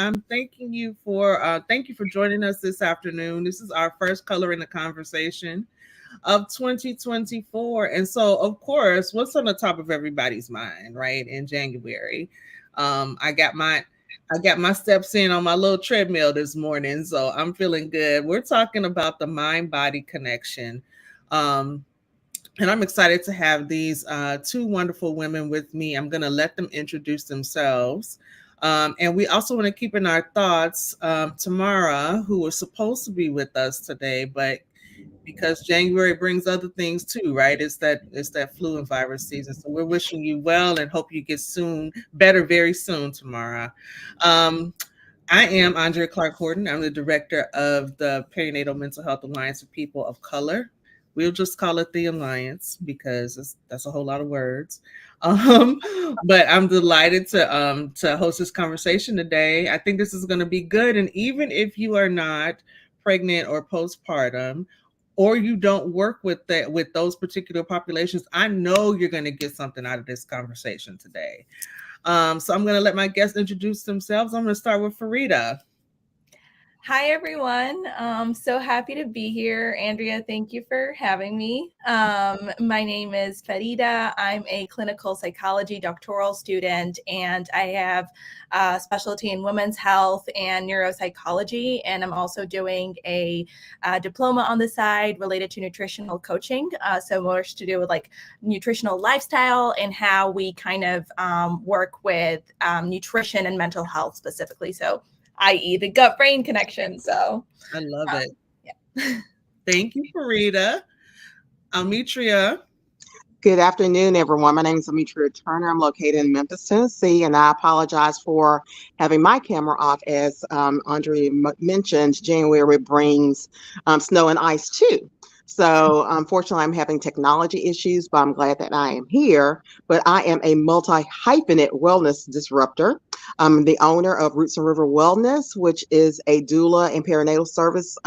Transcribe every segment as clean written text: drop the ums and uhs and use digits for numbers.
I'm thanking you for thank you for joining us this afternoon. This is our first Color in the Conversation of 2024. And so, of course, what's on the top of everybody's mind, right? In January, I got my steps in on my little treadmill this morning, so I'm feeling good. We're talking about the mind body connection. Um, and I'm excited to have these two wonderful women with me. I'm going to let them introduce themselves. And we also want to keep in our thoughts Tamara, who was supposed to be with us today, but because January brings other things too, right? It's that flu and virus season. So we're wishing you well and hope you get better very soon, Tamara. Um, I am Andrea Clark Horton. I'm the director of the Perinatal Mental Health Alliance for People of Color. We'll just call it the Alliance because that's a whole lot of words. Um, but I'm delighted to host this conversation today. I think this is going to be good, and even if you are not pregnant or postpartum, or you don't work with those particular populations, I know you're going to get something out of this conversation today. So I'm going to let my guests introduce themselves. I'm going to start with Farida. Hi, everyone. So happy to be here. Andrea, thank you for having me. My name is Farida. I'm a clinical psychology doctoral student, and I have a specialty in women's health and neuropsychology. And I'm also doing a diploma on the side related to nutritional coaching. So more to do with like nutritional lifestyle and how we kind of work with nutrition and mental health specifically. So i.e. the gut-brain connection. So I love it. Yeah. Thank you, Farida. Almetria. Good afternoon, everyone. My name is Almetria Turner. I'm located in Memphis, Tennessee, and I apologize for having my camera off. As Andrea mentioned, January brings snow and ice too. So unfortunately, I'm having technology issues, but I'm glad that I am here. But I am a multi-hyphenate wellness disruptor. I'm the owner of Roots and River Wellness, which is a doula and perinatal service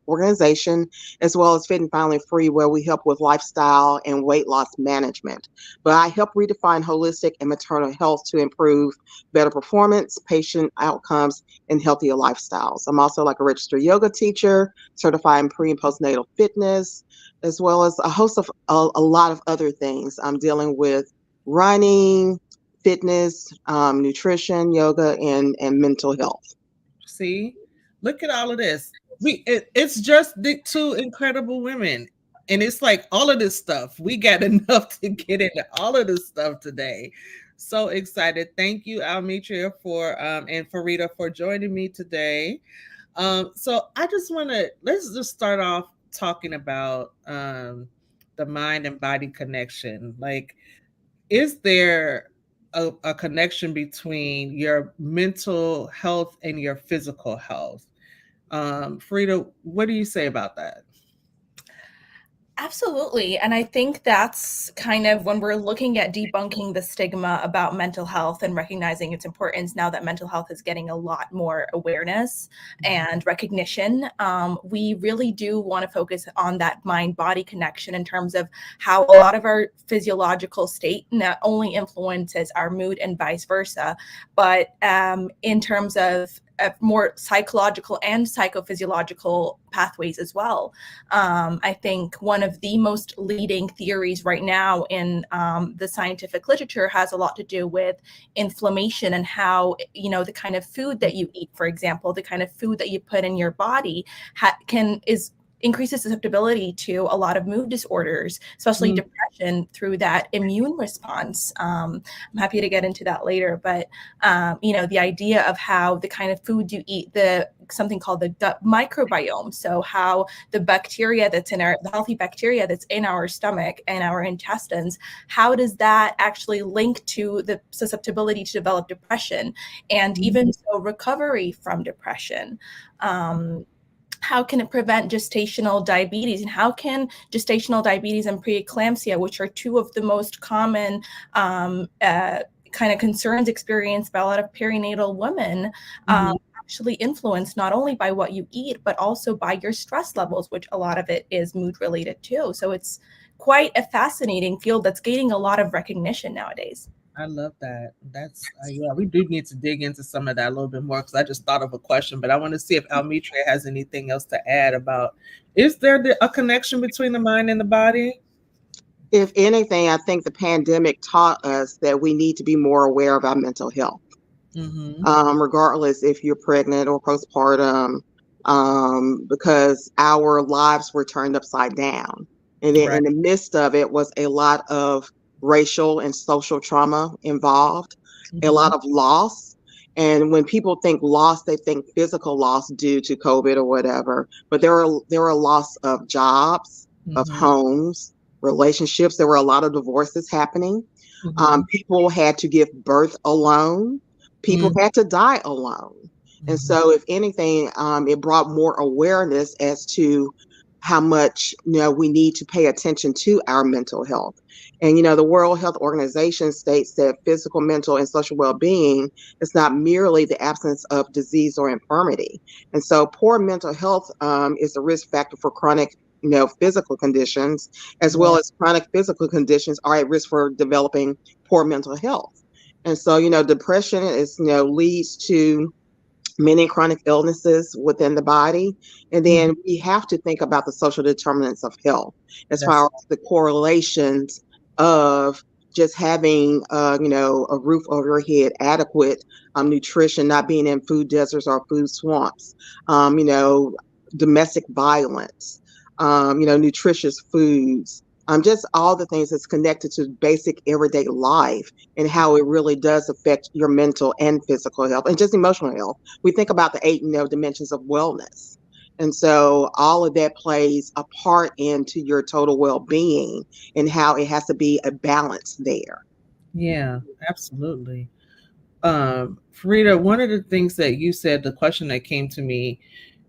organization, as well as Fit and Finally Free, where we help with lifestyle and weight loss management. But I help redefine holistic and maternal health to improve better performance, patient outcomes, and healthier lifestyles. I'm also like a registered yoga teacher, certified in pre and postnatal fitness, as well as a host of a lot of other things. I'm dealing with running, fitness, nutrition, yoga, and mental health. See, look at all of this. It's just the two incredible women. And it's like all of this stuff. We got enough to get into all of this stuff today. So excited. Thank you, Almetria, and Farida for joining me today. So I just want to let's just start off talking about the mind and body connection. Like, is there a connection between your mental health and your physical health? Farida, what do you say about that? Absolutely. And I think that's kind of when we're looking at debunking the stigma about mental health and recognizing its importance now that mental health is getting a lot more awareness and recognition. We really do want to focus on that mind-body connection in terms of how a lot of our physiological state not only influences our mood and vice versa, but in terms of more psychological and psychophysiological pathways as well. I think one of the most leading theories right now in the scientific literature has a lot to do with inflammation and how, the kind of food that you eat, for example, the kind of food that you put in your body increases susceptibility to a lot of mood disorders, especially depression, through that immune response. I'm happy to get into that later, but the idea of how the kind of food you eat, something called the gut microbiome. So how the bacteria the healthy bacteria that's in our stomach and our intestines, how does that actually link to the susceptibility to develop depression and even so recovery from depression? How can it prevent gestational diabetes? And how can gestational diabetes and preeclampsia, which are two of the most common kind of concerns experienced by a lot of perinatal women, actually influenced not only by what you eat, but also by your stress levels, which a lot of it is mood related too. So it's quite a fascinating field that's gaining a lot of recognition nowadays. I love that. That's yeah, we do need to dig into some of that a little bit more because I just thought of a question, but I want to see if Almetria has anything else to add about is there a connection between the mind and the body? If anything, I think the pandemic taught us that we need to be more aware of our mental health, Mm-hmm. regardless if you're pregnant or postpartum, because our lives were turned upside down. And then Right. in the midst of it was a lot of racial and social trauma involved, a Mm-hmm. lot of loss. And when people think loss, they think physical loss due to COVID or whatever. But there were a loss of jobs, of Mm-hmm. homes, relationships. There were a lot of divorces happening. Mm-hmm. People had to give birth alone. People had to die alone. And Mm-hmm. so, if anything, it brought more awareness as to how much we need to pay attention to our mental health. And the World Health Organization states that physical, mental, and social well-being is not merely the absence of disease or infirmity. And so, poor mental health is a risk factor for chronic, physical conditions, as well Yeah. as chronic physical conditions are at risk for developing poor mental health. And so, depression is, leads to many chronic illnesses within the body. And Mhm. then we have to think about the social determinants of health as far That's as the correlations of just having, a roof over your head, adequate nutrition, not being in food deserts or food swamps, domestic violence, nutritious foods, just all the things that's connected to basic everyday life and how it really does affect your mental and physical health and just emotional health. We think about the eight, dimensions of wellness. And so all of that plays a part into your total well-being and how it has to be a balance there. yeah, absolutely. Farida, one of the things that you said, the question that came to me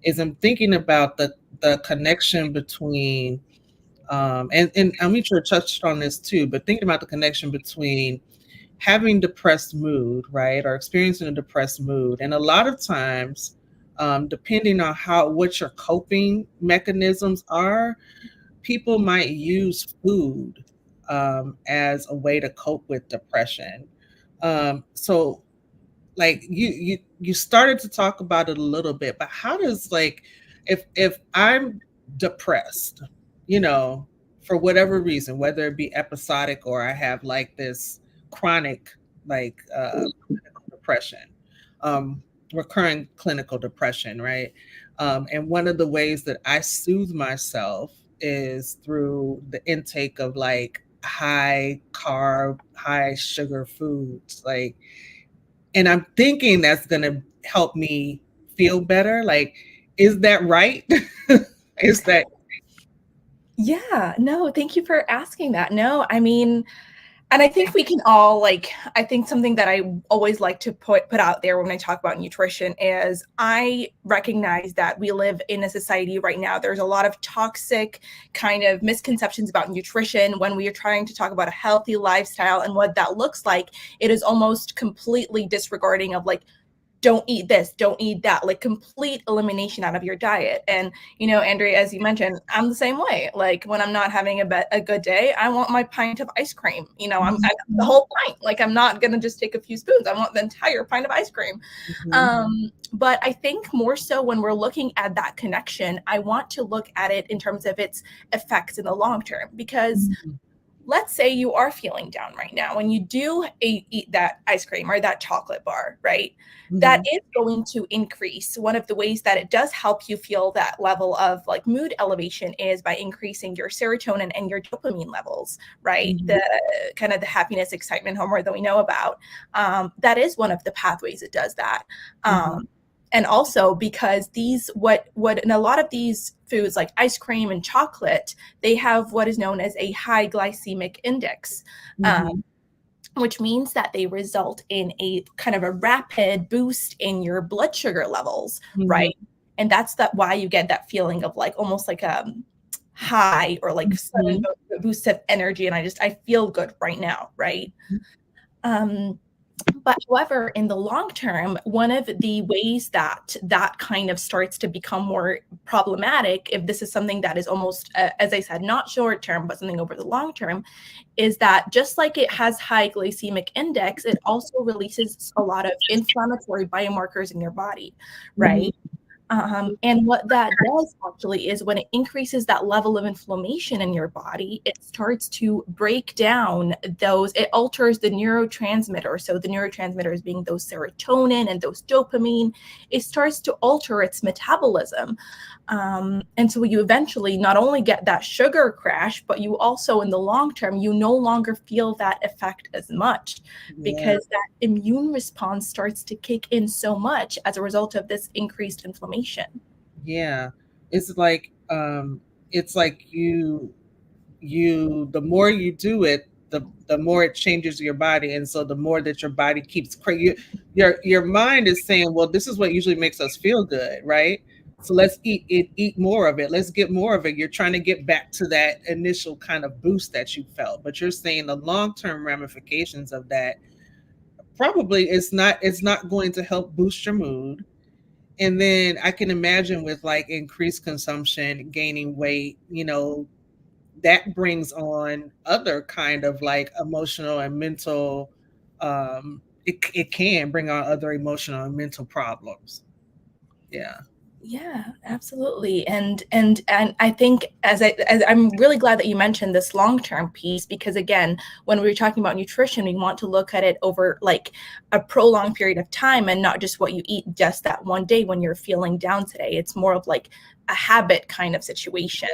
is I'm thinking about the connection between and I'm sure touched on this too, but thinking about the connection between having depressed mood, right, or experiencing a depressed mood, and a lot of times, depending on what your coping mechanisms are, people might use food as a way to cope with depression. So like you started to talk about it a little bit, but how does like if I'm depressed, you know, for whatever reason, whether it be episodic or I have like this chronic like clinical depression, um recurring clinical depression, right? And one of the ways that I soothe myself is through the intake of like high carb, high sugar foods, like, and I'm thinking that's going to help me feel better. Like, is that right? Is that Yeah, no, thank you for asking that. No, I mean, and I think we can all like, I think something that I always like to put out there when I talk about nutrition is I recognize that we live in a society right now. There's a lot of toxic kind of misconceptions about nutrition. When we are trying to talk about a healthy lifestyle and what that looks like, it is almost completely disregarding of like, don't eat this, don't eat that, like complete elimination out of your diet. And, Andrea, as you mentioned, I'm the same way. Like when I'm not having a good day, I want my pint of ice cream. I the whole pint. Like I'm not going to just take a few spoons. I want the entire pint of ice cream. Mhm. But I think more so when we're looking at that connection, I want to look at it in terms of its effects in the long term, because Mhm. let's say you are feeling down right now and you do eat that ice cream or that chocolate bar, right? That Mhm. is going to increase. One of the ways that it does help you feel that level of like mood elevation is by increasing your serotonin and your dopamine levels, right? Mhm. The kind of the happiness, excitement hormone that we know about. That is one of the pathways it does that. Mhm. And also because these what in a lot of these foods like ice cream and chocolate, they have what is known as a high glycemic index, Mhm. which means that they result in a kind of a rapid boost in your blood sugar levels, Mhm. right? And that's why you get that feeling of like almost like a high or like sudden boost of energy. And I feel good right now, right? Um, But however, in the long term, one of the ways that that kind of starts to become more problematic, if this is something that is almost, as I said, not short term, but something over the long term, is that just like it has high glycemic index, it also releases a lot of inflammatory biomarkers in your body, right? And what that does actually is when it increases that level of inflammation in your body, it starts to break down those, it alters the neurotransmitter. So the neurotransmitters being those serotonin and those dopamine, it starts to alter its metabolism. And so you eventually not only get that sugar crash, but you also in the long term, you no longer feel that effect as much because that immune response starts to kick in so much as a result of this increased inflammation. Yeah. It's like you the more you do it, the more it changes your body. And so the more that your body keeps your mind is saying, well, this is what usually makes us feel good, right? So let's eat more of it. Let's get more of it. You're trying to get back to that initial kind of boost that you felt, but you're saying the long-term ramifications of that probably it's not going to help boost your mood. And then I can imagine with like increased consumption, gaining weight, that brings on other kind of like emotional and mental it can bring on other emotional and mental problems. Yeah. Yeah, absolutely. And I think as I'm really glad that you mentioned this long-term piece, because again, when we're talking about nutrition, we want to look at it over like a prolonged period of time and not just what you eat just that one day when you're feeling down today. It's more of like a habit kind of situation.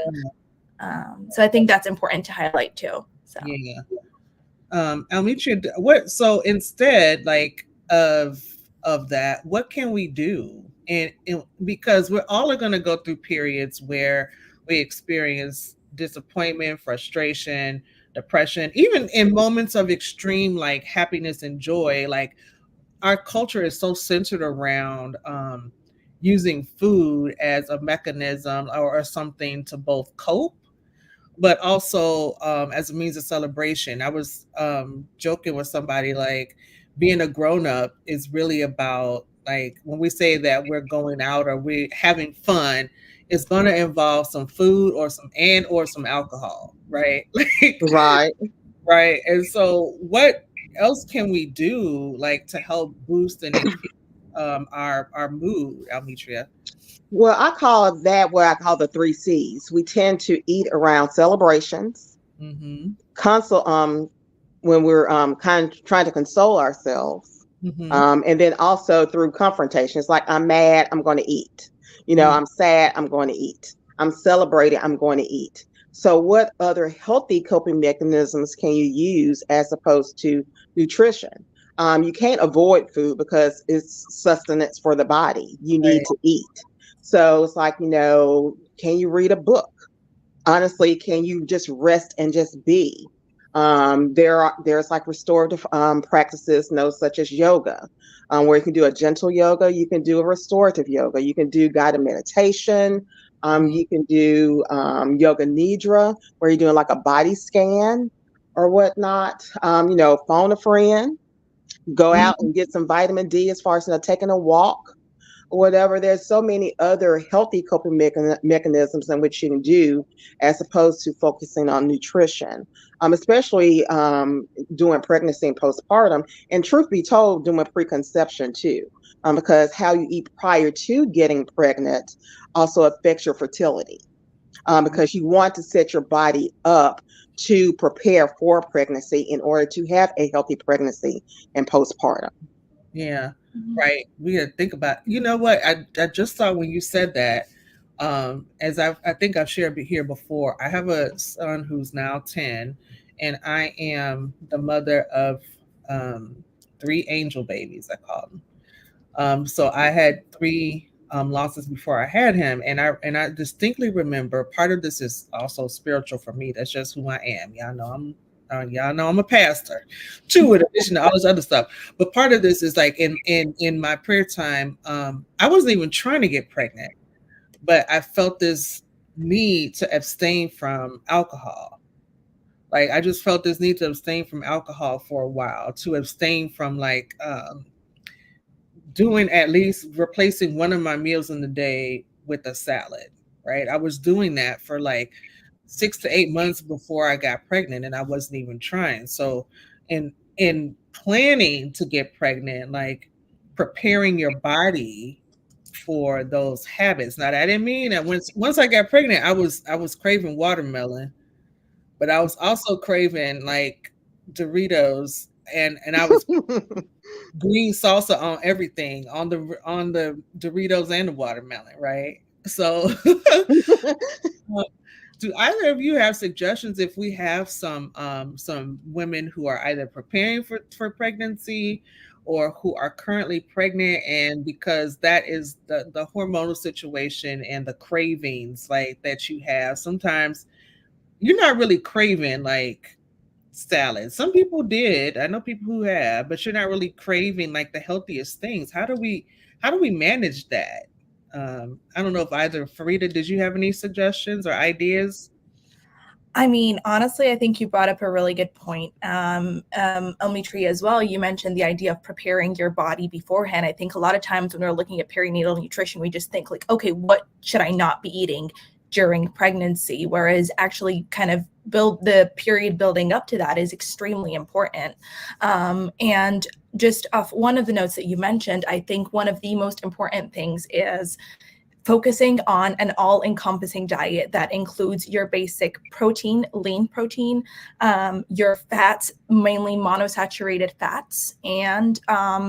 So I think that's important to highlight too. So Yeah. Almetria, so instead like of that, what can we do? And because we're all going to go through periods where we experience disappointment, frustration, depression, even in moments of extreme like happiness and joy. Like our culture is so centered around using food as a mechanism or something to both cope but also as a means of celebration. I was joking with somebody like being a grown up is really about like when we say that we're going out or we're having fun, it's going to involve some food or some alcohol, right? Like, Right. right. And so, what else can we do like to help boost and increase our mood, Almetria? Well, I call that what I call the three C's. We tend to eat around celebrations, Mm-hmm. console, when we're kind of trying to console ourselves, Mm-hmm. and then also through confrontations. Like I'm mad, I'm going to eat. I'm sad, I'm going to eat. I'm celebrating, I'm going to eat. So, what other healthy coping mechanisms can you use as opposed to nutrition? You can't avoid food because it's sustenance for the body. You need Right. to eat. So it's like, can you read a book? Honestly, can you just rest and just be? There's like restorative practices, such as yoga, where you can do a gentle yoga, you can do a restorative yoga, you can do guided meditation, Mhm. you can do yoga nidra, where you're doing like a body scan or whatnot. Phone a friend, go out Mhm. and get some vitamin D as far as taking a walk or whatever. There's so many other healthy coping mechanisms in which you can do as opposed to focusing on nutrition, especially during pregnancy and postpartum. And truth be told, doing preconception too, because how you eat prior to getting pregnant also affects your fertility. Because you want to set your body up to prepare for pregnancy in order to have a healthy pregnancy and postpartum. Yeah, right. We got to think about. You know what? I just saw when you said that. As I think I've shared here before, I have a son who's now 10, and I am the mother of three angel babies. I call them. So I had three losses before I had him, and I distinctly remember part of this is also spiritual for me. That's just who I am. Y'all know I'm a pastor, too, in addition to all this other stuff. But part of this is like in my prayer time, I wasn't even trying to get pregnant, but I felt this need to abstain from alcohol. Like I just felt this need to abstain from alcohol for a while, to abstain from like doing, at least replacing one of my meals in the day with a salad, right? I was doing that for like 6 to 8 months before I got pregnant, and I wasn't even trying. So, in planning to get pregnant, like preparing your body for those habits. Now, that didn't mean that once I got pregnant, I was craving watermelon, but I was also craving like Doritos, and I was green salsa on everything, on the Doritos and the watermelon, right? So do either of you have suggestions if we have some women who are either preparing for pregnancy or who are currently pregnant, and because that is the hormonal situation and the cravings like that you have, sometimes you're not really craving like salad. Some people did. I know people who have, but you're not really craving like the healthiest things. How do we manage that? I don't know if either Farida, did you have any suggestions or ideas? I mean, honestly, I think you brought up a really good point. Almetria as well, you mentioned the idea of preparing your body beforehand. I think a lot of times when we're looking at perinatal nutrition, we just think like, okay, what should I not be eating during pregnancy? Whereas actually kind of build the period building up to that is extremely important. And just off one of the notes that you mentioned, I think one of the most important things is focusing on an all-encompassing diet that includes your basic protein, lean protein, your fats, mainly monosaturated fats, and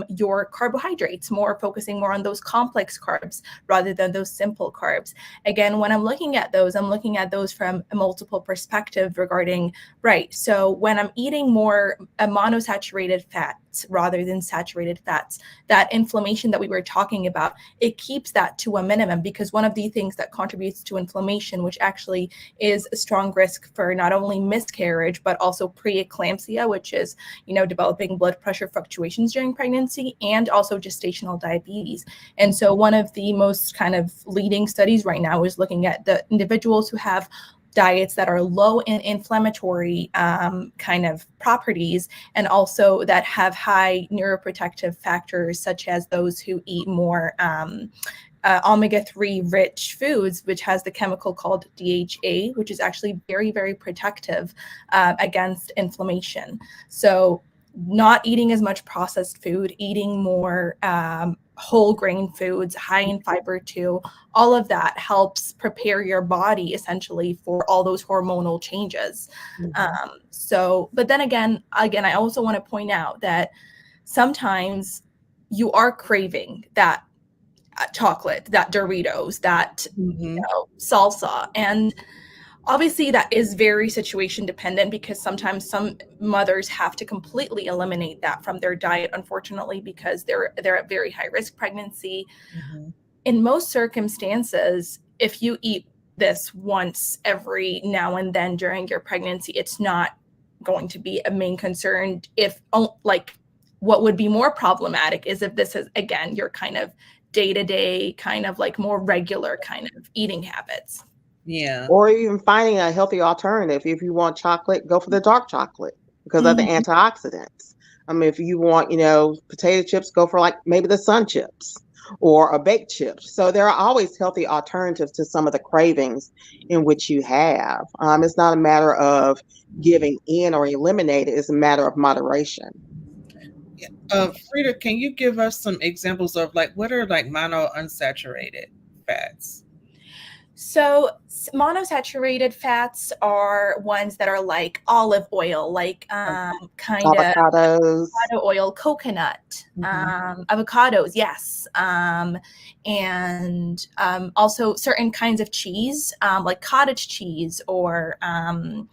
your carbohydrates, focusing more on those complex carbs rather than those simple carbs. Again, when I'm looking at those, I'm looking at those from a multiple perspective regarding, right, so when I'm eating more monosaturated fats rather than saturated fats, that inflammation that we were talking about, it keeps that to a minimum, because one of the things that contributes to inflammation, which actually is a strong risk for not only miscarriage, but also preeclampsia, which is, developing blood pressure fluctuations during pregnancy, and also gestational diabetes. And so one of the most kind of leading studies right now is looking at the individuals who have diets that are low in inflammatory kind of properties, and also that have high neuroprotective factors, such as those who eat more omega-3 rich foods, which has the chemical called DHA, which is actually very, very protective against inflammation. So not eating as much processed food, eating more whole grain foods, high in fiber too, all of that helps prepare your body essentially for all those hormonal changes. But then again, I also want to point out that sometimes you are craving that chocolate, that Doritos, that salsa, and obviously that is very situation dependent, because sometimes some mothers have to completely eliminate that from their diet, unfortunately, because they're at very high risk pregnancy. In most circumstances, if you eat this once every now and then during your pregnancy, it's not going to be a main concern. If like, what would be more problematic is if this is, again, your kind of day-to-day kind of like more regular kind of eating habits. Yeah. Or even finding a healthy alternative. If you want chocolate, go for the dark chocolate because of the antioxidants. I mean, if you want, potato chips, go for like maybe the sun chips or a baked chips. So there are always healthy alternatives to some of the cravings in which you have. It's not a matter of giving in or eliminating. It's a matter of moderation. Frida, can you give us some examples of like what are like monounsaturated fats? So monosaturated fats are ones that are like olive oil, like kind of avocado oil, coconut, avocados, yes, and also certain kinds of cheese, like cottage cheese, or kind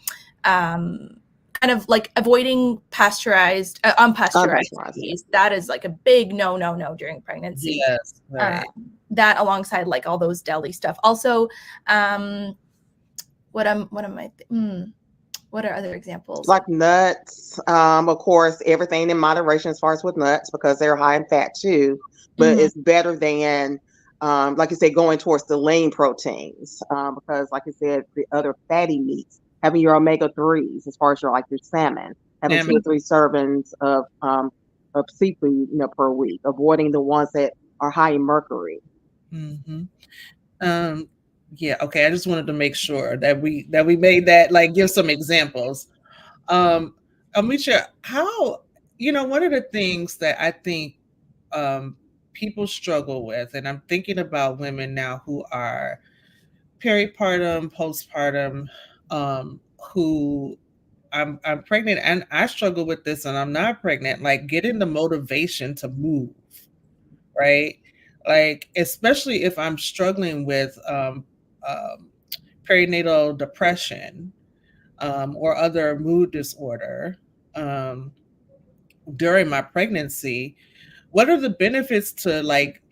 of like avoiding unpasteurized cheese. That is like a big no during pregnancy. Yes, right. That alongside like all those deli stuff. Also, what are other examples? Like nuts, of course, everything in moderation as far as with nuts, because they're high in fat too. But it's better than, like you said, going towards the lean proteins, because like I said, the other fatty meats having your omega-3s, as far as your salmon, having two Salmon. or three servings of seafood, per week, avoiding the ones that are high in mercury. Hmm. Um, yeah, okay. I just wanted to make sure that we made that, like, give some examples. Um, Amisha, how, one of the things that I think um people struggle with, and I'm thinking about women now who are peripartum, postpartum, who I'm pregnant and I struggle with this and I'm not pregnant, like getting the motivation to move, right? Like, especially if I'm struggling with um, perinatal depression, or other mood disorder, um, during my pregnancy, what are the benefits to, like,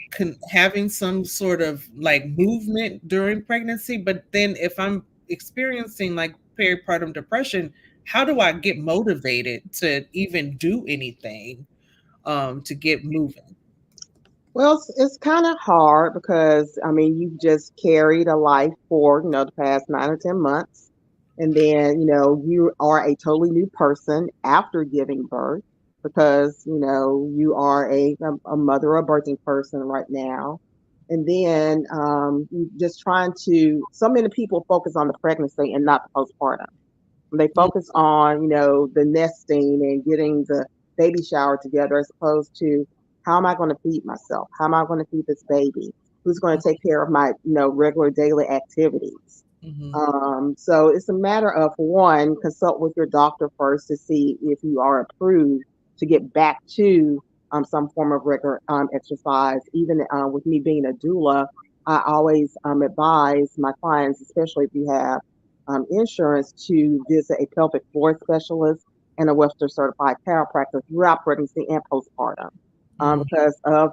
having some sort of like movement during pregnancy? But then if I'm experiencing like peripartum depression, how do I get motivated to even do anything to get moving? Well, it's kind of hard because I mean you've just carried a life for the past 9 or 10 months, and then you are a totally new person after giving birth because you are a mother or a birthing person right now, and then you just trying to. So many people focus on the pregnancy and not the postpartum. They focus on, the nesting and getting the baby shower together as opposed to how am I going to feed myself? How am I going to feed this baby? Who's going to take care of my, regular daily activities? Mm-hmm. So it's a matter of one, consult with your doctor first to see if you are approved to get back to some form of regular exercise. Even with me being a doula, I always advise my clients, especially if you have insurance, to visit a pelvic floor specialist and a Western certified chiropractor throughout pregnancy and postpartum, Mm-hmm. because of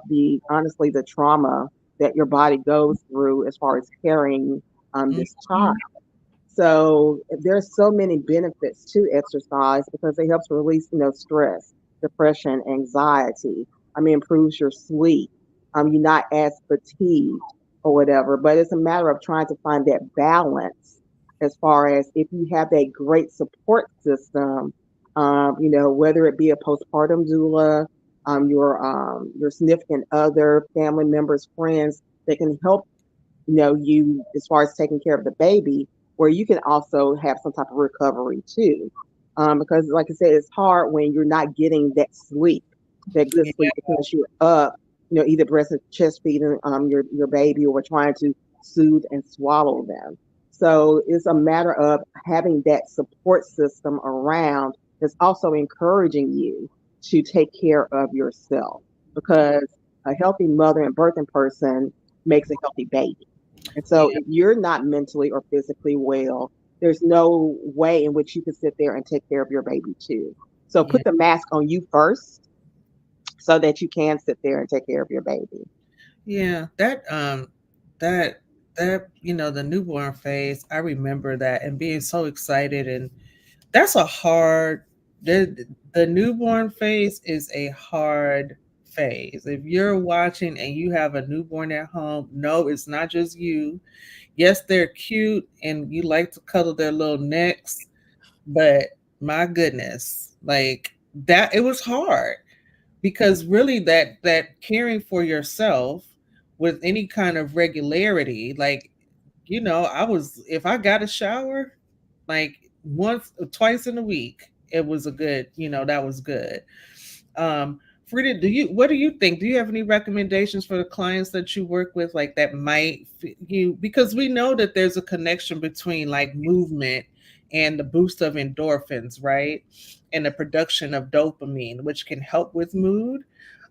honestly, the trauma that your body goes through as far as carrying this child. Mm-hmm. So there's so many benefits to exercise because it helps release, stress, depression, anxiety. I mean, improves your sleep. You're not as fatigued or whatever, but it's a matter of trying to find that balance as far as if you have that great support system, whether it be a postpartum doula, your significant other, family members, friends that can help you as far as taking care of the baby, where you can also have some type of recovery too. Because like I said, it's hard when you're not getting that sleep, that good Yeah. sleep, because you're up, either breast and chest feeding your baby or trying to soothe and swallow them. So it's a matter of having that support system around that's also encouraging you to take care of yourself, because a healthy mother and birthing person makes a healthy baby. And so Yeah. if you're not mentally or physically well, there's no way in which you can sit there and take care of your baby too. So Yeah. put the mask on you first so that you can sit there and take care of your baby. Yeah. That the newborn phase, I remember that and being so excited, and that's a hard the newborn phase is a hard phase. If you're watching and you have a newborn at home, no, it's not just you. Yes, they're cute and you like to cuddle their little necks, but my goodness, like that, it was hard, because really that caring for yourself with any kind of regularity, like, I was, if I got a shower like once or twice in a week, it was a good, that was good. um Frida, what do you think? Do you have any recommendations for the clients that you work with, like that might fit you? Because we know that there's a connection between like movement and the boost of endorphins, right? And the production of dopamine, which can help with mood.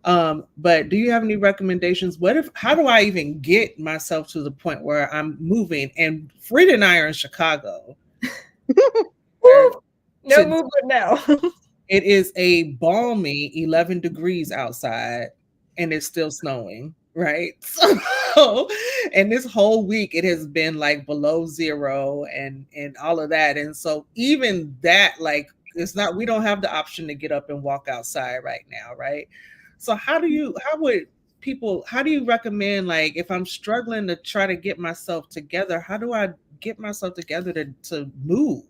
But do you have any recommendations? How do I even get myself to the point where I'm moving? And Frida and I are in Chicago. Woo! No To movement now. It is a balmy 11 degrees outside and it's still snowing, right? So, and this whole week it has been like below zero and all of that. And so even that, like, it's not, we don't have the option to get up and walk outside right now, right? So how do you recommend, like, if I'm struggling to try to get myself together, how do I get myself together to move?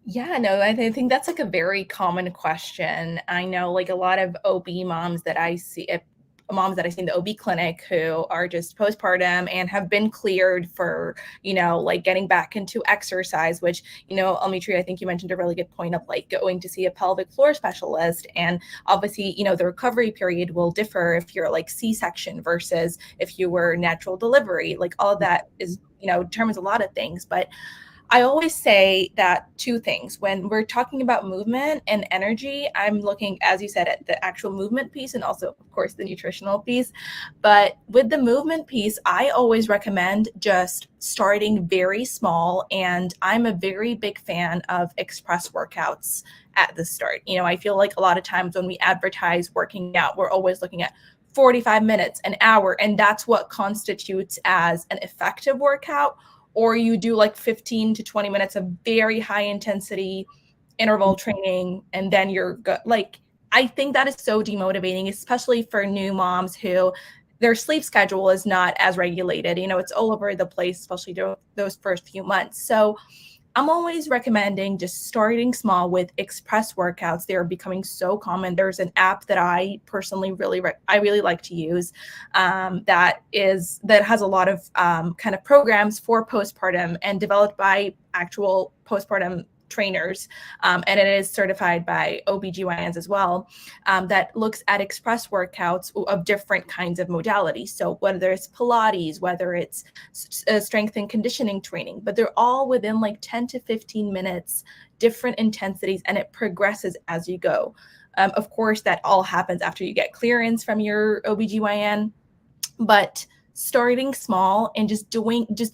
Yeah, no, think that's like a very common question. I know like a lot of OB moms that I see, moms that I see in the OB clinic who are just postpartum and have been cleared for, like getting back into exercise, which, Almetria, I think you mentioned a really good point of like going to see a pelvic floor specialist. And obviously, the recovery period will differ if you're like C-section versus if you were natural delivery. Like all of that is, determines a lot of things. But I always say that two things. When we're talking about movement and energy, I'm looking, as you said, at the actual movement piece and also, of course, the nutritional piece. But with the movement piece, I always recommend just starting very small. And I'm a very big fan of express workouts at the start. I feel like a lot of times when we advertise working out, we're always looking at 45 minutes, an hour, and that's what constitutes as an effective workout. Or you do like 15 to 20 minutes of very high intensity interval training, and then you're good. Like, I think that is so demotivating, especially for new moms who their sleep schedule is not as regulated. It's all over the place, especially those first few months. So I'm always recommending just starting small with express workouts. They're becoming so common. There's an app that I personally really like to use that has a lot of kind of programs for postpartum and developed by actual postpartum trainers, and it is certified by OBGYNs as well, that looks at express workouts of different kinds of modalities. So whether it's Pilates, whether it's strength and conditioning training, but they're all within like 10 to 15 minutes, different intensities, and it progresses as you go. Of course, that all happens after you get clearance from your OBGYN, but starting small and just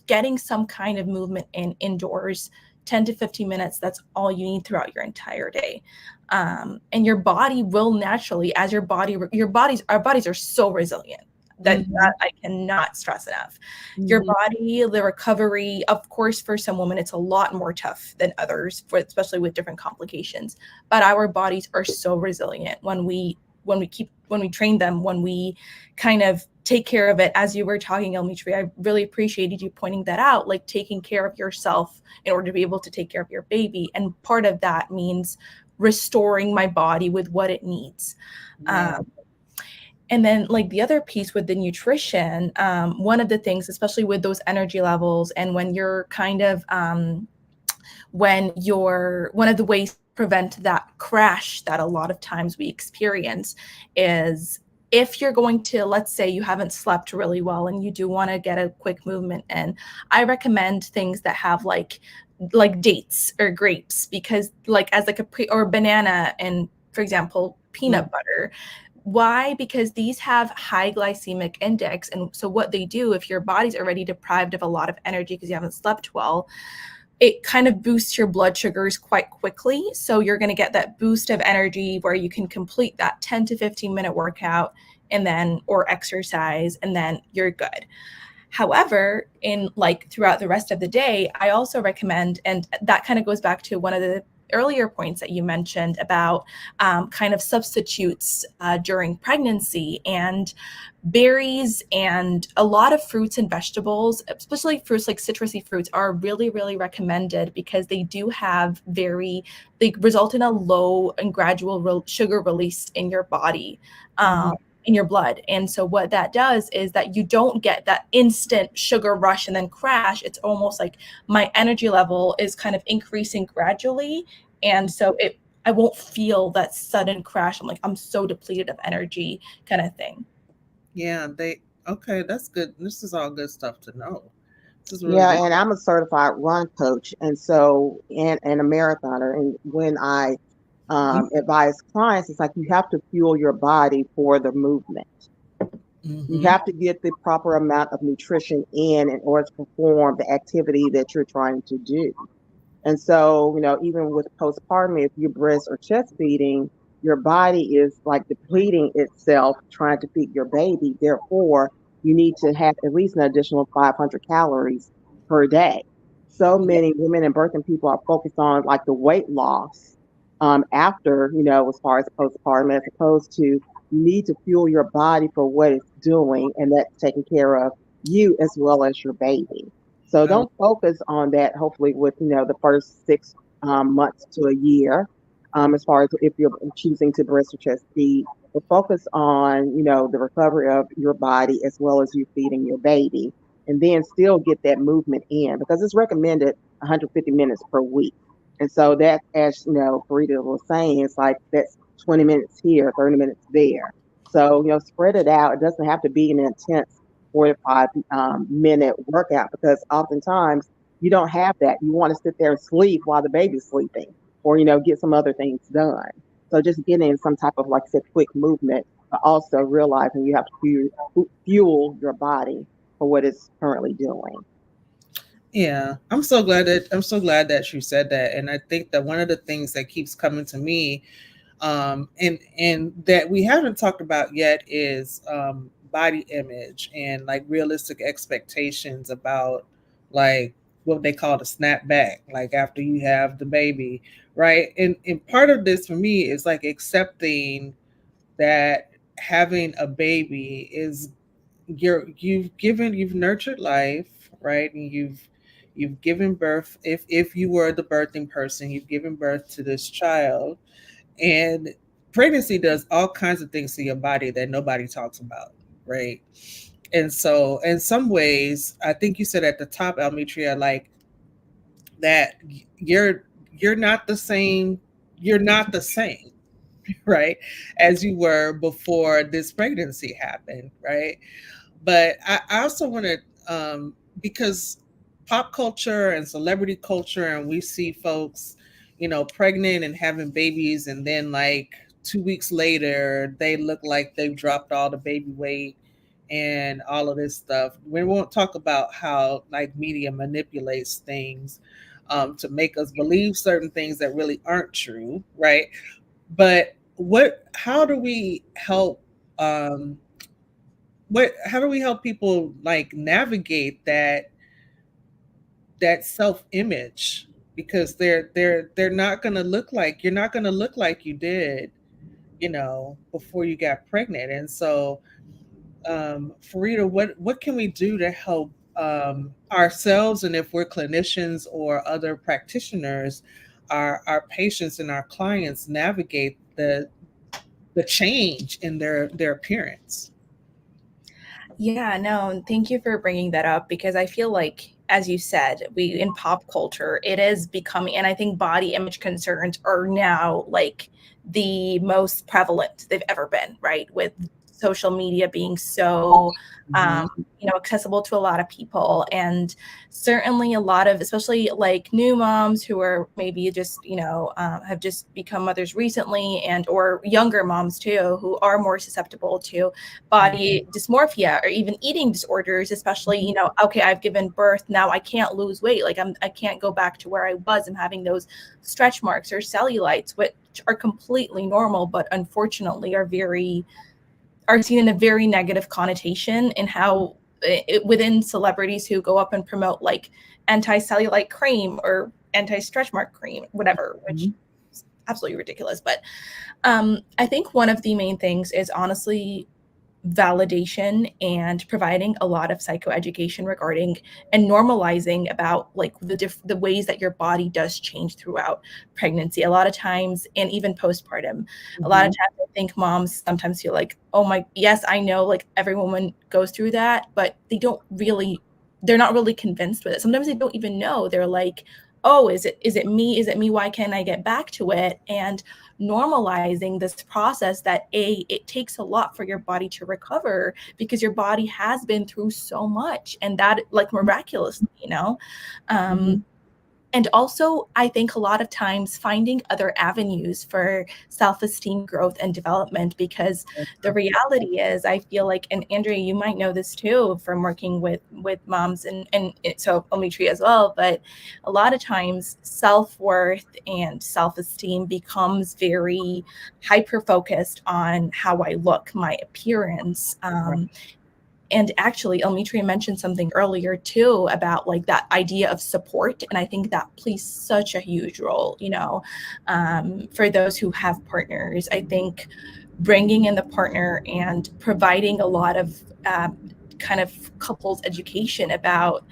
getting some kind of movement indoors, 10 to 15 minutes, that's all you need throughout your entire day. And your body will naturally, as our bodies are so resilient that I cannot stress enough. Your body, the recovery, of course, for some women, it's a lot more tough than others, especially with different complications. But our bodies are so resilient when we train them, when we kind of take care of it. As you were talking, Almetria, I really appreciated you pointing that out, like taking care of yourself in order to be able to take care of your baby. And part of that means restoring my body with what it needs. And then like the other piece with the nutrition, one of the things, especially with those energy levels and when you're kind of, one of the ways to prevent that crash that a lot of times we experience is if you're going to, let's say you haven't slept really well and you do want to get a quick movement in, I recommend things that have like dates or grapes, because like as like or banana and, for example, peanut butter. Why? Because these have high glycemic index. And so what they do, if your body's already deprived of a lot of energy because you haven't slept well, it kind of boosts your blood sugars quite quickly. So you're going to get that boost of energy where you can complete that 10 to 15 minute workout or exercise, and then you're good. However, in like throughout the rest of the day, I also recommend, and that kind of goes back to one of the earlier points that you mentioned about kind of substitutes during pregnancy, and berries and a lot of fruits and vegetables, especially fruits like citrusy fruits, are really, really recommended because they do have they result in a low and gradual sugar release in your body. In your blood. And so what that does is that you don't get that instant sugar rush and then crash. It's almost like my energy level is kind of increasing gradually. And so I won't feel that sudden crash. I'm so depleted of energy kind of thing. Yeah, okay, that's good. This is all good stuff to know. This is really Yeah, good. and I'm a certified run coach, and so and a marathoner. And when I advise clients, it's like you have to fuel your body for the movement. You have to get the proper amount of nutrition in order to perform the activity that you're trying to do. And so, even with postpartum, if you're breast or chest feeding, your body is like depleting itself trying to feed your baby. Therefore, you need to have at least an additional 500 calories per day. So many women and birthing people are focused on like the weight loss after, as far as postpartum, as opposed to you need to fuel your body for what it's doing, and that's taking care of you as well as your baby. So don't focus on that, hopefully, with, the first months to a year, as far as if you're choosing to breast or chest feed. But focus on, the recovery of your body as well as you feeding your baby, and then still get that movement in because it's recommended 150 minutes per week. And so that, as Farida was saying, it's like that's 20 minutes here, 30 minutes there. So, spread it out. It doesn't have to be an intense 45 minute workout because oftentimes you don't have that. You want to sit there and sleep while the baby's sleeping or, get some other things done. So just getting some type of, like I said, quick movement, but also realizing you have to fuel your body for what it's currently doing. Yeah, I'm so glad that you said that, and I think that one of the things that keeps coming to me, and that we haven't talked about yet, is body image and like realistic expectations about like what they call the snap back, like after you have the baby, right? And part of this for me is like accepting that having a baby is you've nurtured life, right? And you've given birth. If you were the birthing person, you've given birth to this child, and pregnancy does all kinds of things to your body that nobody talks about, right? And so in some ways, I think you said at the top, Almetria, like that you're you're not the same, you're not the same, right, as you were before this pregnancy happened, right? But I also want to, because pop culture and celebrity culture, and we see folks, pregnant and having babies, and then like 2 weeks later, they look like they've dropped all the baby weight and all of this stuff. We won't talk about how like media manipulates things to make us believe certain things that really aren't true, right? But how do we help? How do we help people like navigate that self image, because they're not going to look like, you're not going to look like you did, before you got pregnant. And so Farida, what can we do to help ourselves, and if we're clinicians or other practitioners, our patients and our clients navigate the change in their appearance? Yeah, no, thank you for bringing that up because I feel like, as you said, we in pop culture, it is becoming, and I think body image concerns are now like the most prevalent they've ever been, right? With social media being so, Mhm. accessible to a lot of people. And certainly a lot of, especially like new moms who are maybe just, have just become mothers recently, and or younger moms too, who are more susceptible to body dysmorphia or even eating disorders, especially, okay, I've given birth, now I can't lose weight. Like I can't go back to where I was. I'm having those stretch marks or cellulites, which are completely normal, but unfortunately are seen in a very negative connotation in how within celebrities who go up and promote like anti-cellulite cream or anti-stretch mark cream, whatever, which Mhm. is absolutely ridiculous. But I think one of the main things is honestly validation and providing a lot of psychoeducation regarding and normalizing about like the ways that your body does change throughout pregnancy a lot of times, and even postpartum. A lot of Mhm. times I think moms sometimes feel like, oh my, yes, I know, like every woman goes through that, but they're not really convinced with it. Sometimes they don't even know. They're like, oh, is it me, why can't I get back to it? And normalizing this process that it takes a lot for your body to recover because your body has been through so much, and that like miraculously, Mhm. and also, I think a lot of times finding other avenues for self-esteem growth and development, because the reality is, I feel like, and Andrea, you might know this too from working with moms so Almetria as well, but a lot of times self-worth and self-esteem becomes very hyper-focused on how I look, my appearance. Right. And actually, Almetria mentioned something earlier too about like that idea of support. And I think that plays such a huge role, for those who have partners. I think bringing in the partner and providing a lot of kind of couples education about,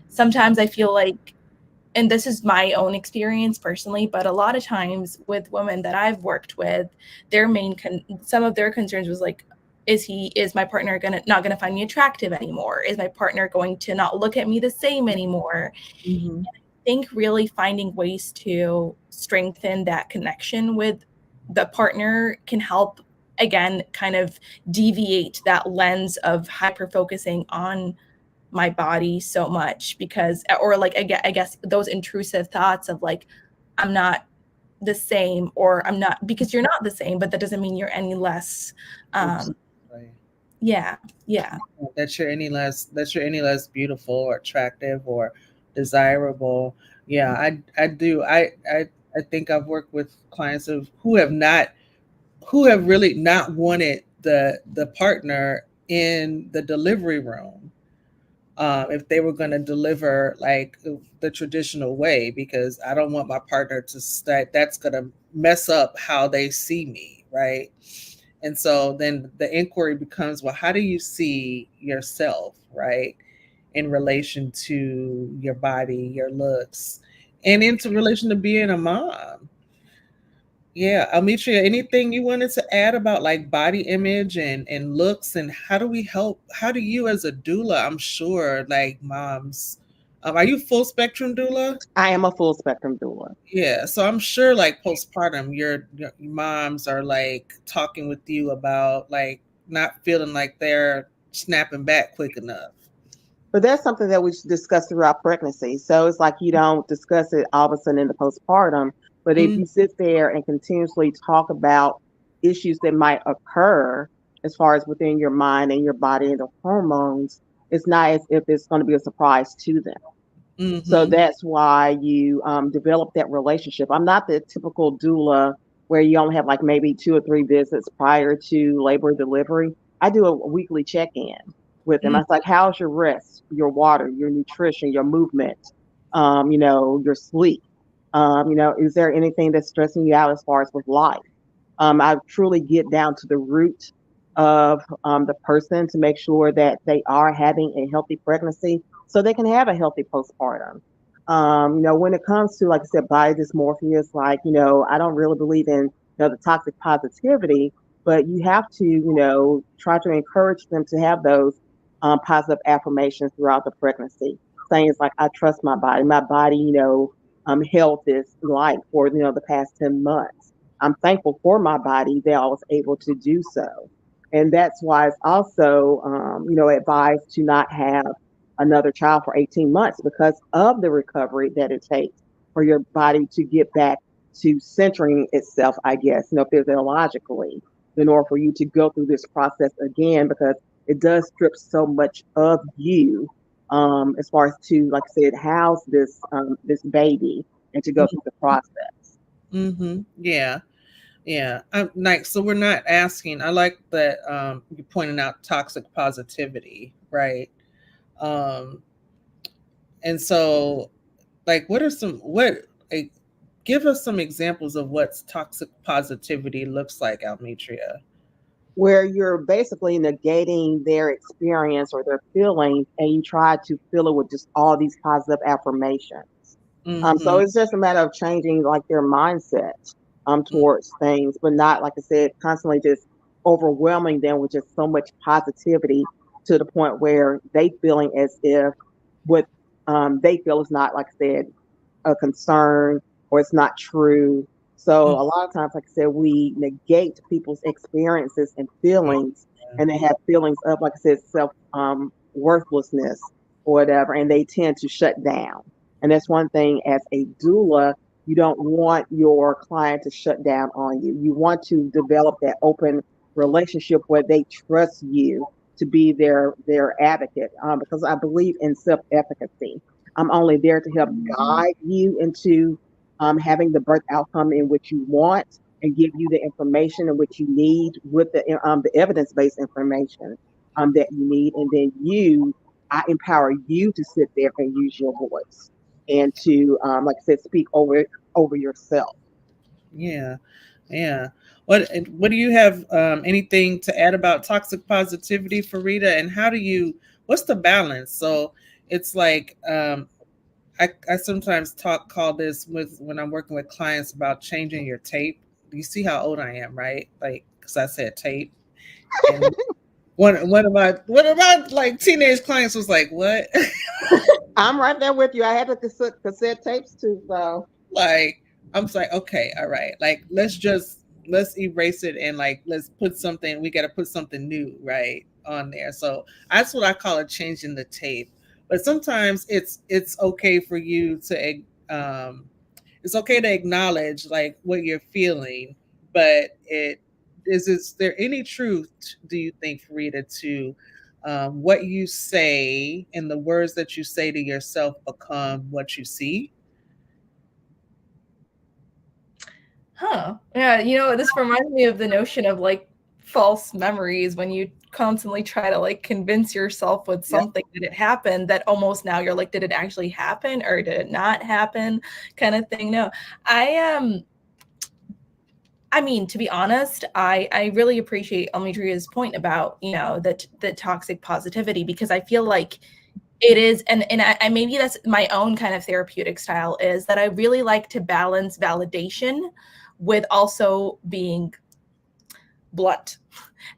sometimes I feel like and this is my own experience personally, but a lot of times with women that I've worked with, their some of their concerns was like, is my partner not gonna find me attractive anymore? Is my partner going to not look at me the same anymore? Mm-hmm. I think really finding ways to strengthen that connection with the partner can help, again, kind of deviate that lens of hyper focusing on my body so much, because, or like, I guess those intrusive thoughts of like, I'm not the same, or I'm not, because you're not the same, but that doesn't mean you're any less. Exactly. Yeah. That you're any less beautiful or attractive or desirable. Yeah, I do. I think I've worked with clients who have really not wanted the partner in the delivery room, if they were going to deliver like the traditional way, because I don't want my partner to that's going to mess up how they see me, right? And so then the inquiry becomes, well, how do you see yourself, right, in relation to your body, your looks, and into relation to being a mom? Yeah, Almetria, anything you wanted to add about like body image and looks, and how do you as a doula, I'm sure like moms, are you full spectrum doula? I am a full spectrum doula. Yeah, so I'm sure like postpartum, your moms are like talking with you about like not feeling like they're snapping back quick enough. But that's something that we should discuss throughout pregnancy. So it's like you don't discuss it all of a sudden in the postpartum. But if Mm, you sit there and continuously talk about issues that might occur as far as within your mind and your body and the hormones, it's not as if it's going to be a surprise to them. So mm-hmm. that's why you develop that relationship. I'm not the typical doula where you only have like maybe 2 or 3 visits prior to labor and delivery. I do a weekly check in with them. I Mm, was like, how's your rest, your water, your nutrition, your movement, your sleep? Is there anything that's stressing you out as far as with life? I truly get down to the root of the person to make sure that they are having a healthy pregnancy so they can have a healthy postpartum. When it comes to, like I said, body dysmorphia, it's like, I don't really believe in the toxic positivity, but you have to, try to encourage them to have those positive affirmations throughout the pregnancy. Saying it's like, I trust my body. My body, health is life for, the past 10 months. I'm thankful for my body that I was able to do so. And that's why it's also, advised to not have another child for 18 months because of the recovery that it takes for your body to get back to centering itself, I guess, physiologically, in order for you to go through this process again, because it does strip so much of you, as far as to, like I said, house this baby and to go through the process. mm-hmm. Yeah. Yeah, like so we're not asking. I like that you pointing out toxic positivity, right? Um, and so, like, like, give us some examples of what toxic positivity looks like, Almetria. Where you're basically negating their experience or their feelings and you try to fill it with just all these positive affirmations. So Mm-hmm. it's just a matter of changing like their mindset towards things, but not, like I said, constantly just overwhelming them with just so much positivity to the point where they feeling as if what they feel is not, like I said, a concern or it's not true. So a lot of times, like I said, we negate people's experiences and feelings, and they have feelings of, like I said, self worthlessness or whatever, and they tend to shut down. And that's one thing as a doula, you don't want your client to shut down on you. You want to develop that open relationship where they trust you to be their advocate, because I believe in self efficacy. I'm only there to help guide you into having the birth outcome in which you want and give you the information in which you need with the evidence based information that you need. And then I empower you to sit there and use your voice and to, like I said, speak over yourself. Yeah, yeah. What do you have anything to add about toxic positivity, Farida? And how do you? What's the balance? So it's like I sometimes call this with when I'm working with clients about changing your tape. You see how old I am, right? Like, because I said tape, and one of my like teenage clients was like, "What?" I'm right there with you. I had the cassette tapes too, so. Like, I'm just like, okay, all right, like let's erase it and like let's put something. We got to put something new right on there. So that's what I call it, changing the tape. But sometimes it's okay for you to um it's okay to acknowledge like what you're feeling, but it is there any truth, do you think, Farida, to what you say and the words that you say to yourself become what you see? Huh. Yeah, this reminds me of the notion of like false memories when you constantly try to like convince yourself with Yep. something that it happened that almost now you're like, did it actually happen or did it not happen? Kind of thing. No. I mean, to be honest, I really appreciate Almetria's point about, the toxic positivity, because I feel like it is, and I maybe that's my own kind of therapeutic style, is that I really like to balance validation with also being blunt.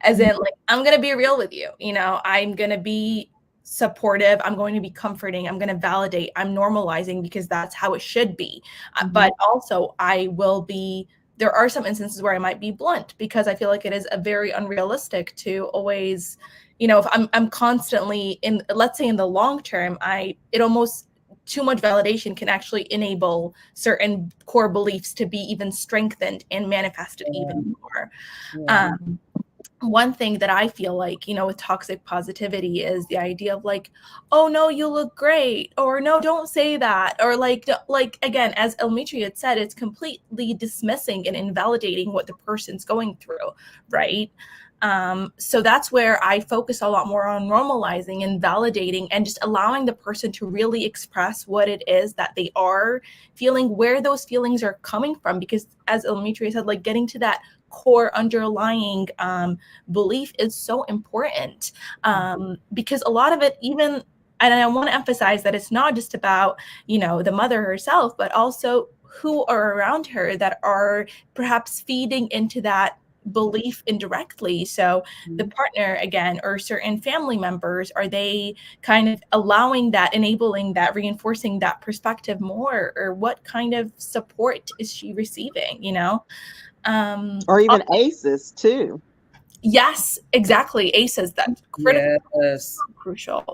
As in, like, I'm gonna be real with you. I'm gonna be supportive. I'm going to be comforting. I'm gonna validate. I'm normalizing because that's how it should be. But also, I will be. There are some instances where I might be blunt because I feel like it is a very unrealistic to always, if I'm constantly in, let's say in the long term, it almost too much validation can actually enable certain core beliefs to be even strengthened and manifested even more. Yeah. One thing that I feel like, with toxic positivity is the idea of like, oh no, you look great, or no, don't say that, or like again, as Almetria had said, it's completely dismissing and invalidating what the person's going through, right? So that's where I focus a lot more on normalizing and validating and just allowing the person to really express what it is that they are feeling, where those feelings are coming from, because as Almetria said, like getting to that core underlying belief is so important, because a lot of it, even, and I want to emphasize that it's not just about the mother herself, but also who are around her that are perhaps feeding into that belief indirectly. So the partner, again, or certain family members, are they kind of allowing that, enabling that, reinforcing that perspective more, or what kind of support is she receiving? Or even ACEs too. Yes, exactly. ACEs, that's critical, Yes.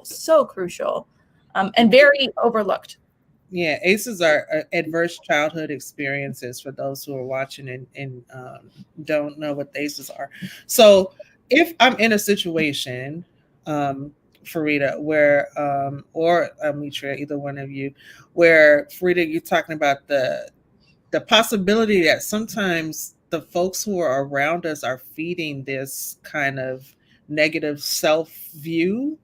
so crucial, and very overlooked. Yeah, ACEs are adverse childhood experiences for those who are watching and don't know what ACEs are. So, if I'm in a situation, Farida, where, or Mitra, either one of you, where Farida, you're talking about the possibility that sometimes the folks who are around us are feeding this kind of negative self view,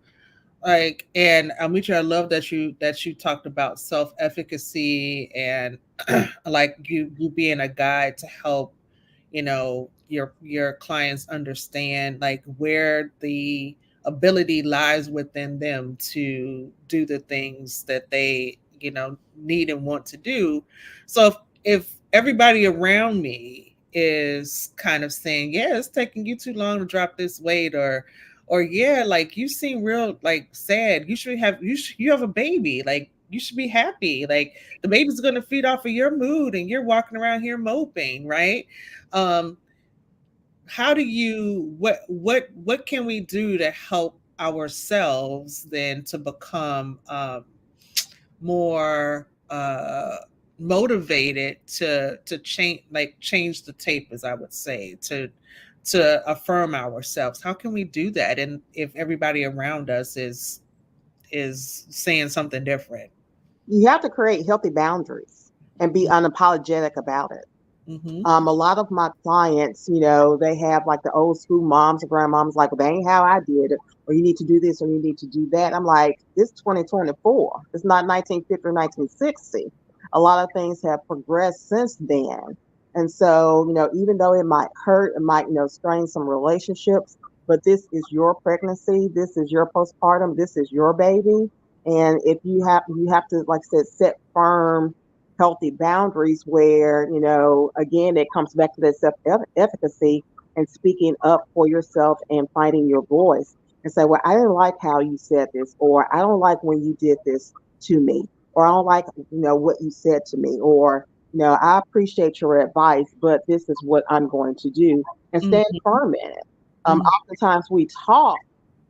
like, and Amitra, I love that you talked about self efficacy and like you being a guide to help your clients understand like where the ability lies within them to do the things that they need and want to do. So if everybody around me is kind of saying, yeah, it's taking you too long to drop this weight, or yeah, like you seem real like sad, you have a baby, like you should be happy, like the baby's going to feed off of your mood and you're walking around here moping, right? um how do you what can we do to help ourselves then to become more motivated to change the tape, as I would say, to affirm ourselves? How can we do that? And if everybody around us is saying something different. You have to create healthy boundaries and be unapologetic about it. Mm-hmm. A lot of my clients, they have like the old school moms and grandmoms, like, well, that ain't how I did it, or you need to do this, or you need to do that. I'm like, it's 2024. It's not 1950 or 1960. A lot of things have progressed since then. And so, even though it might hurt, it might, strain some relationships, but this is your pregnancy. This is your postpartum. This is your baby. And if you have to, like I said, set firm, healthy boundaries where, again, it comes back to that self-efficacy and speaking up for yourself and finding your voice and say, well, I didn't like how you said this, or I don't like when you did this to me, or I don't like, what you said to me, or, I appreciate your advice, but this is what I'm going to do, and stand Mhm. firm in it. Mhm. Oftentimes we talk,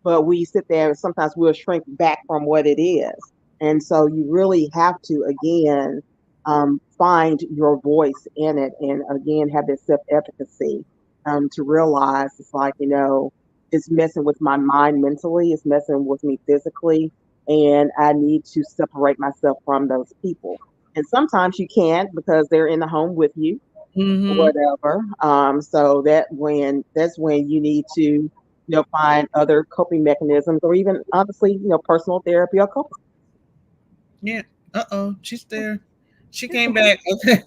but we sit there and sometimes we'll shrink back from what it is. And so you really have to, again, find your voice in it, and again, have this self efficacy, to realize it's like, it's messing with my mind mentally, it's messing with me physically, and I need to separate myself from those people. And sometimes you can't because they're in the home with you or Mhm. whatever. So that's when you need to, find other coping mechanisms, or even honestly, personal therapy or coping. Yeah. Uh-oh, she's there. She came back. Okay.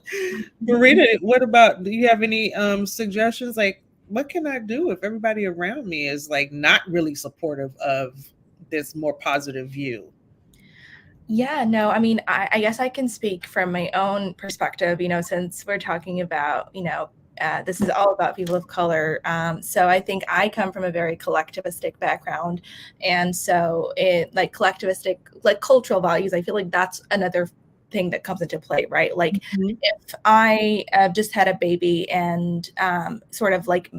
Farida, what about, do you have any suggestions? Like, what can I do if everybody around me is like not really supportive of this more positive view? Yeah, no, I mean, I guess I can speak from my own perspective, since we're talking about, this is all about people of color. So I think I come from a very collectivistic background. And so it like collectivistic, like cultural values, I feel like that's another thing that comes into play, right? Like Mhm. if I just had a baby and sort of like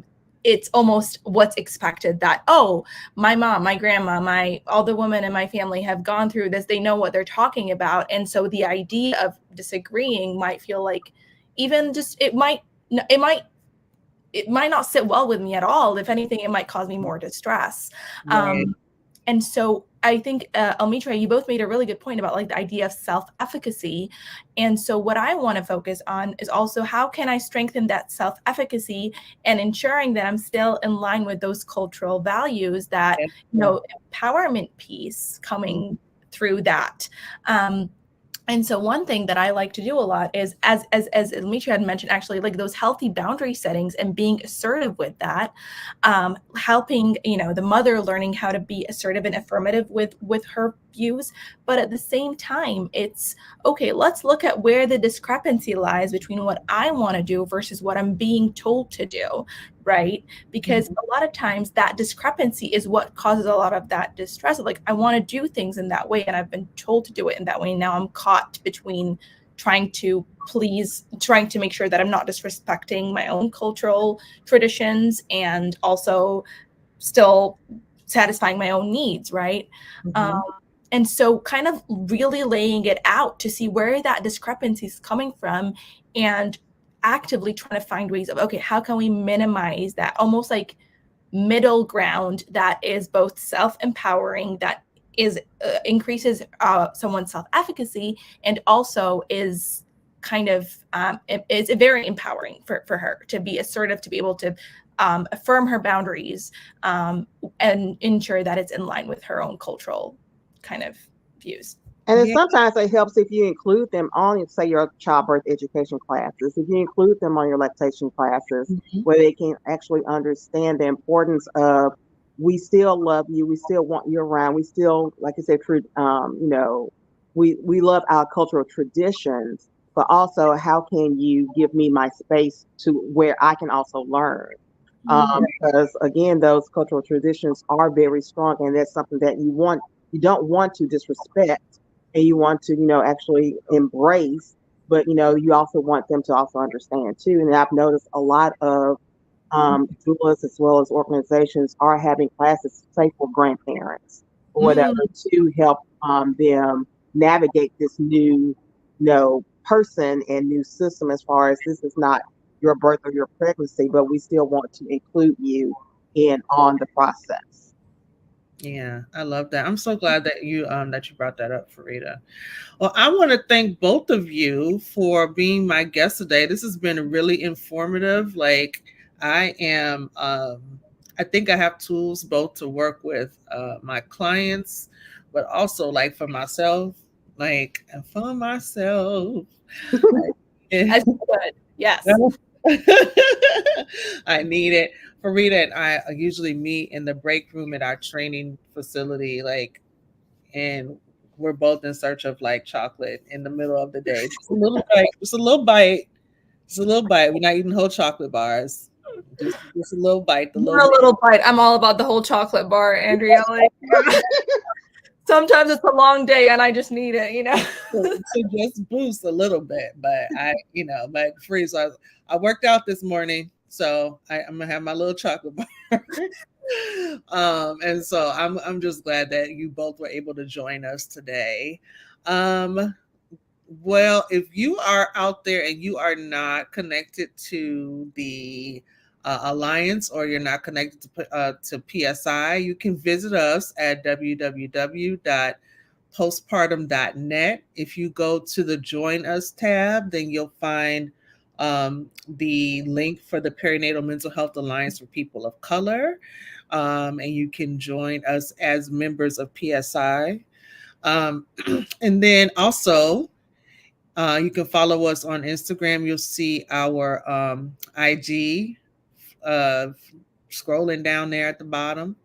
it's almost what's expected that, oh, my mom, my grandma, all the women in my family have gone through this. They know what they're talking about. And so the idea of disagreeing might feel like even just it might not sit well with me at all. If anything, it might cause me more distress. Right. And so I think, Almetria, you both made a really good point about like the idea of self-efficacy. And so what I want to focus on is also how can I strengthen that self-efficacy and ensuring that I'm still in line with those cultural values that, empowerment piece coming through that. And so one thing that I like to do a lot is, as Demetria had mentioned, actually, like those healthy boundary settings and being assertive with that, helping the mother learning how to be assertive and affirmative with her views. But at the same time, it's okay. Let's look at where the discrepancy lies between what I want to do versus what I'm being told to do, right? Because a lot of times that discrepancy is what causes a lot of that distress. Like I want to do things in that way, and I've been told to do it in that way. Now I'm caught between trying to make sure that I'm not disrespecting my own cultural traditions and also still satisfying my own needs, right? Mhm. And so kind of really laying it out to see where that discrepancy is coming from and actively trying to find ways of, okay, how can we minimize that almost like middle ground that is both self-empowering, that is increases someone's self-efficacy, and also is kind of is very empowering for her to be assertive, to be able to affirm her boundaries, and ensure that it's in line with her own cultural kind of views. And then Yeah. sometimes it helps if you include them on, say, your childbirth education classes. If you include them on your lactation classes, Mhm. where they can actually understand the importance of, we still love you, we still want you around, we still, like I said, we love our cultural traditions, but also how can you give me my space to where I can also learn? Because again, those cultural traditions are very strong, and that's something that you don't want to disrespect, and you want to, actually embrace, but you also want them to also understand too. And I've noticed a lot of doulas as well as organizations are having classes, say for grandparents or whatever, Mm. to help them navigate this new, person and new system, as far as this is not your birth or your pregnancy, but we still want to include you in on the process. Yeah, I love that. I'm so glad that you brought that up, Farida. Well, I want to thank both of you for being my guest today. This has been really informative. Like I am I think I have tools both to work with my clients, but also like for myself, like and for myself. As you would, yes. I need it. Farida and I usually meet in the break room at our training facility, like, and we're both in search of like chocolate in the middle of the day. Just a little bite. Just a little bite. Just a little bite. We're not eating whole chocolate bars. Just a little bite. The Not a little bite. I'm all about the whole chocolate bar, Andrea. Like, sometimes it's a long day and I just need it, to just boost a little bit. But but free. So I worked out this morning, so I'm gonna have my little chocolate bar. And so I'm just glad that you both were able to join us today. Well, if you are out there and you are not connected to the Alliance, or you're not connected to PSI, you can visit us at www.postpartum.net. If you go to the Join Us tab, then you'll find the link for the Perinatal Mental Health Alliance for People of Color, and you can join us as members of PSI. And then also, you can follow us on Instagram. You'll see our IG scrolling down there at the bottom.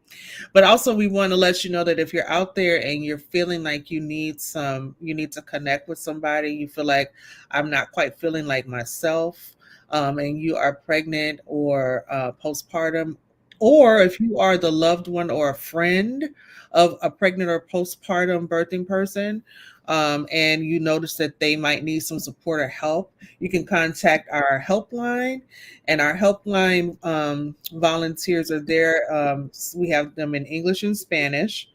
But also, we want to let you know that if you're out there and you're feeling like you need to connect with somebody, you feel like I'm not quite feeling like myself, and you are pregnant or postpartum, or if you are the loved one or a friend of a pregnant or postpartum birthing person, and you notice that they might need some support or help, you can contact our helpline, and our helpline volunteers are there. We have them in English and Spanish.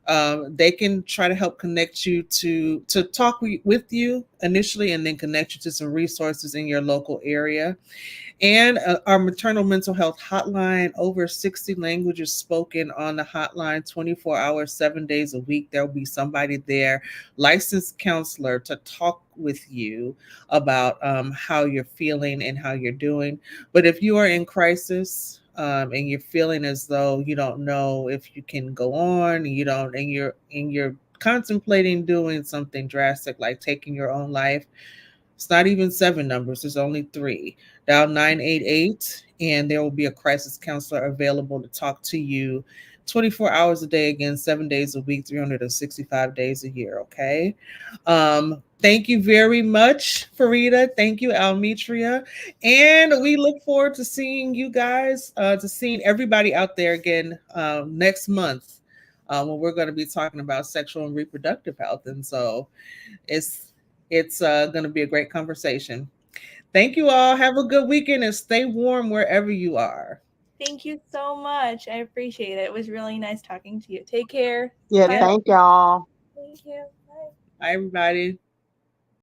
They can try to help connect you to talk with you initially, and then connect you to some resources in your local area. And our maternal mental health hotline, over 60 languages spoken on the hotline, 24 hours, 7 days a week. There'll be somebody there, licensed counselor, to talk with you about how you're feeling and how you're doing. But if you are in crisis, and you're feeling as though you don't know if you can go on, and you're contemplating doing something drastic like taking your own life, it's not even 7 numbers, there's only 3. Dial 988, and there will be a crisis counselor available to talk to you 24 hours a day, again, 7 days a week, 365 days a year, okay? Thank you very much, Farida. Thank you, Almetria. And we look forward to seeing you guys, to seeing everybody out there again next month, when we're going to be talking about sexual and reproductive health. And so it's going to be a great conversation. Thank you all. Have a good weekend and stay warm wherever you are. Thank you so much. I appreciate it. It was really nice talking to you. Take care. Yeah, Bye. thank y'all. Thank you. Bye. Bye, everybody.